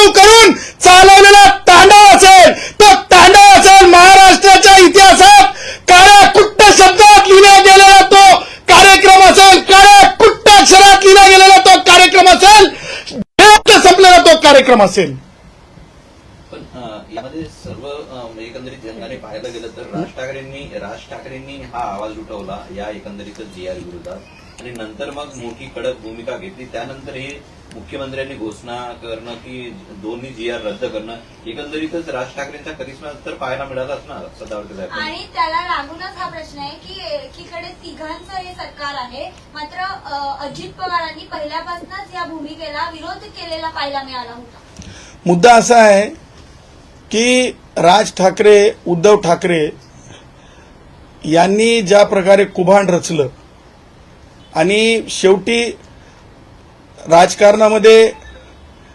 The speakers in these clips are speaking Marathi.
चालू करून चालवलेला तांडव असेल, तो तांडव असेल महाराष्ट्राच्या इतिहासात काळ्या कुट्ट शब्दात लिहिला गेलेला तो कार्यक्रम असेल, काळ्या कुट्ट अक्षरात लिहिला गेलेला तो कार्यक्रम असेल, संपलेला तो कार्यक्रम असेल. पण यामध्ये सर्व एकंदरीत जगाने पाहायला गेलं तर राज ठाकरेंनी हा आवाज उठवला या एकंदरीतच जीआर विरोधात आणि नंतर मग मोठी कडक भूमिका घेतली. त्यानंतर हे मुख्यमंत्र्यांनी घोषणा करणं की दोन्ही जीआर रद्द करणं, एकंदरीतच राज ठाकरेंचा करिश्मा तर पाहायला मिळालाच ना सदावर्ते साहेब. आणि त्याला लागूनच हा प्रश्न आहे की एकीकडे तिघांचं हे सरकार आहे, मात्र अजित पवारांनी पहिल्यापासूनच या भूमिकेला विरोध केलेला पाहायला मिळाला होता. मुद्दा असा आहे की राज ठाकरे, उद्धव ठाकरे यांनी ज्या प्रकारे कुभांड रचलं आणि शेवटी राजकारणामध्ये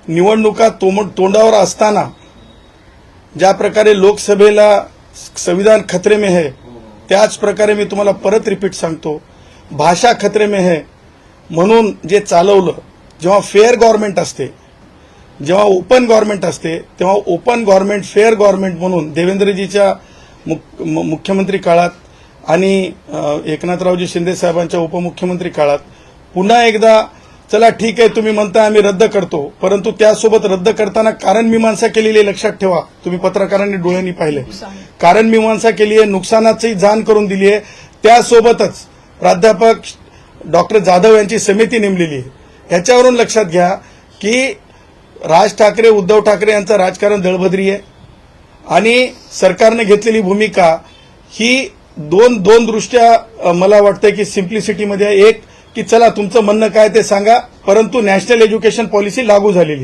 निवडणुका तोंडावर असताना ज्या प्रकारे लोकसभेला संविधान खतरे में है, त्याच प्रकारे मी तुम्हाला परत रिपीट सांगतो, भाषा खतरे में है म्हणून जे चालवलं. जेव्हा फेअर गव्हर्नमेंट असते, जेव्हा ओपन गव्हर्नमेंट असते, तेव्हा ओपन गव्हर्नमेंट फेअर गव्हर्नमेंट म्हणून देवेंद्रजीच्या मुख्यमंत्री काळात आणि एकनाथरावजी शिंदे साहेबांच्या उपमुख्यमंत्री काळात पुन्हा एकदा चला ठीक आहे तुम्ही म्हणता आम्ही रद्द करतो, परंतु त्यासोबत रद्द करताना कारण मीमांसा केलेली आहे. लक्षात ठेवा, तुम्ही पत्रकारांनी डोळ्यांनी पाहिले, कारण मीमांसा केली आहे, नुकसानाची जाण करून दिली आहे. त्यासोबतच प्राध्यापक डॉक्टर जाधव यांची समिती नेमलेली आहे. ह्याच्यावरून लक्षात घ्या की राज ठाकरे, उद्धव ठाकरे यांचं राजकारण दळभद्री आहे आणि सरकारने घेतलेली भूमिका ही दोन दृष्ट्या मला वाटतं की सिम्प्लिसिटीमध्ये आहे. एक की चला तुमचं म्हणणं काय ते सांगा, परंतु नॅशनल एज्युकेशन पॉलिसी लागू झालेली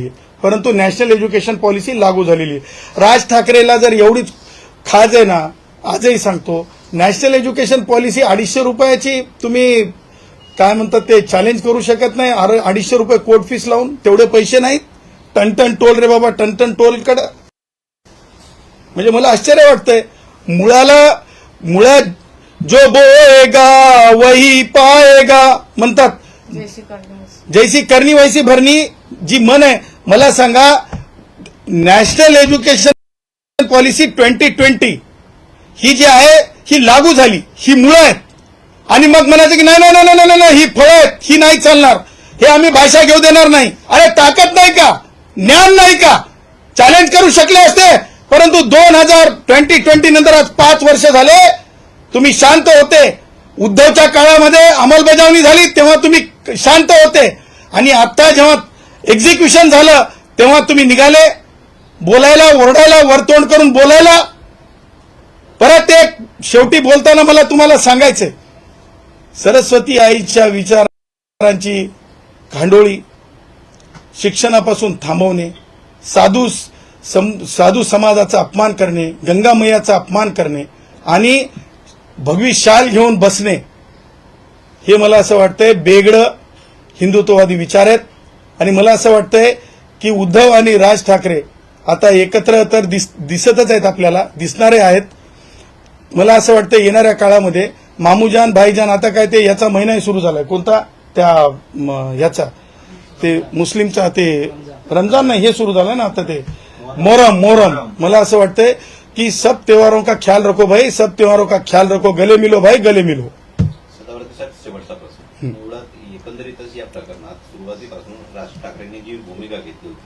आहे. राज ठाकरेला जर एवढीच खाज आहे ना, आजही सांगतो, नॅशनल एज्युकेशन पॉलिसी 250 रुपयाची तुम्ही काय म्हणतात ते चॅलेंज करू शकत नाही. 250 रुपये कोर्ट फीस लावून तेवढे पैसे नाहीत. टन टोल रे बाबा, टन टोलकडे म्हणजे मला आश्चर्य वाटतंय. मुळात जो बोएगा वही पाएगा म्हणतात, जैसी करनी वैसी भरनी जी मन आहे. मला सांगा, नॅशनल एज्युकेशन पॉलिसी 2020 ही जी आहे ही लागू झाली, ही मुळं आहेत आणि मग म्हणायचं की नाही ही फळं आहेत, ही नाही चालणार, हे आम्ही भाषा घेऊ देणार नाही. अरे ताकद नाही का, ज्ञान नाही का, चॅलेंज करू शकले असते. परंतु 2020 नंतर आज 5 वर्ष झाले, तुम्ही शांत होते. उद्धवच्या काळामध्ये अंमलबजावणी झाली तेव्हा तुम्ही शांत होते आणि आता जेव्हा एक्झिक्युशन झालं तेव्हा तुम्ही निघाले बोलायला, ओरडायला, वरतोंड करून बोलायला. परत एक शेवटी बोलताना मला तुम्हाला सांगायचंय, सरस्वती आईच्या विचारांची खांडोळी, शिक्षणापासून थांबवणे, साधू समाजाचा अपमान करणे, गंगा मैयाचा अपमान करणे आणि भगवी शाल घेऊन बसणे, हे मला असं वाटतंय बेगडं हिंदुत्ववादी विचार आहेत. आणि मला असं वाटतंय की उद्धव आणि राज ठाकरे आता एकत्र तर दिसतच आहेत, आपल्याला दिसणारे आहेत. मला असं वाटतं येणाऱ्या काळामध्ये मामूजान, भाईजान, आता काय ते याचा महिनाही सुरू झालाय, कोणता त्या याचा ते मुस्लिमचा ते रमजान नाही, हे सुरू झालं ना आता ते मोहरम. मला असं वाटतंय कि सब त्योहारों का ख्याल रखो भाई, सब त्योहारों का ख्याल रखो, गले मिलो भाई, गले मिलो. सदावर्ते साहेब, शेवटचा प्रश्न. मुळात एकंदरीतच या प्रकरणात सुरुवातीपासून राज ठाकरेंनी जी भूमिका घेतली होती